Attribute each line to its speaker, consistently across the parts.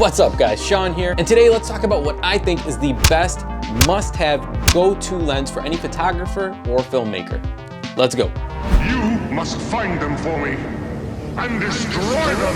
Speaker 1: What's up guys, Shawn here, and today let's talk about what I think is the best must-have go-to lens for any photographer or filmmaker. Let's go.
Speaker 2: You must find them for me and destroy them.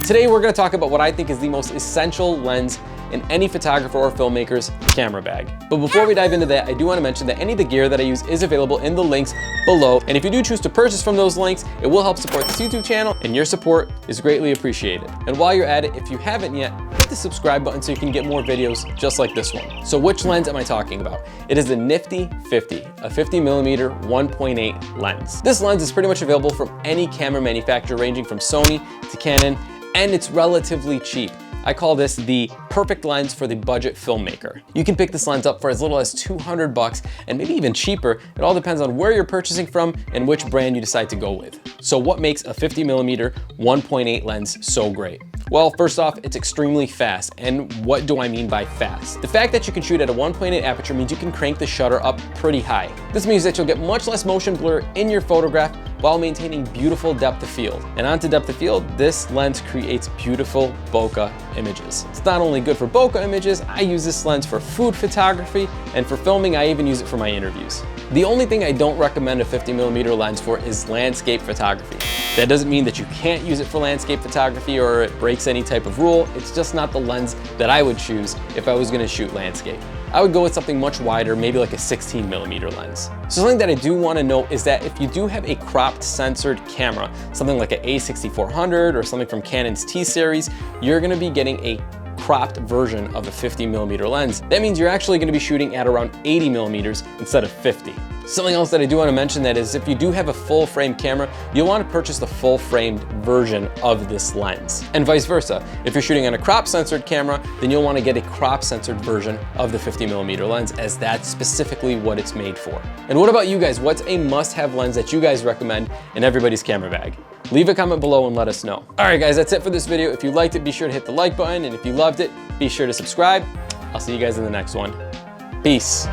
Speaker 1: Today we're going to talk about what I think is the most essential lens in any photographer or filmmaker's camera bag. But before we dive into that, I do want to mention that any of the gear that I use is available in the links below. And if you do choose to purchase from those links, it will help support this YouTube channel, and your support is greatly appreciated. And while you're at it, if you haven't yet, hit the subscribe button so you can get more videos just like this one. So which lens am I talking about? It is the nifty 50, a 50mm 1.8 lens. This lens is pretty much available from any camera manufacturer ranging from Sony to Canon, and it's relatively cheap. I call this the perfect lens for the budget filmmaker. You can pick this lens up for as little as 200 bucks and maybe even cheaper. It all depends on where you're purchasing from and which brand you decide to go with. So what makes a 50mm 1.8 lens so great? Well, first off, it's extremely fast. And what do I mean by fast? The fact that you can shoot at a 1.8 aperture means you can crank the shutter up pretty high. This means that you'll get much less motion blur in your photograph while maintaining beautiful depth of field. And onto depth of field, this lens creates beautiful bokeh images. It's not only good for bokeh images, I use this lens for food photography, and for filming, I even use it for my interviews. The only thing I don't recommend a 50mm lens for is landscape photography. That doesn't mean that you can't use it for landscape photography or it breaks any type of rule. It's just not the lens that I would choose if I was gonna shoot landscape. I would go with something much wider, maybe like a 16mm lens. So something that I do want to note is that if you do have a cropped censored camera, something like an A6400 or something from Canon's T-series, you're gonna be getting a cropped version of a 50mm lens. That means you're actually gonna be shooting at around 80mm instead of 50. Something else that I do want to mention that is if you do have a full frame camera, you'll want to purchase the full framed version of this lens. And vice versa. If you're shooting on a crop censored camera, then you'll want to get a crop censored version of the 50mm lens, as that's specifically what it's made for. And what about you guys? What's a must-have lens that you guys recommend in everybody's camera bag? Leave a comment below and let us know. All right guys, that's it for this video. If you liked it, be sure to hit the like button. And if you loved it, be sure to subscribe. I'll see you guys in the next one. Peace.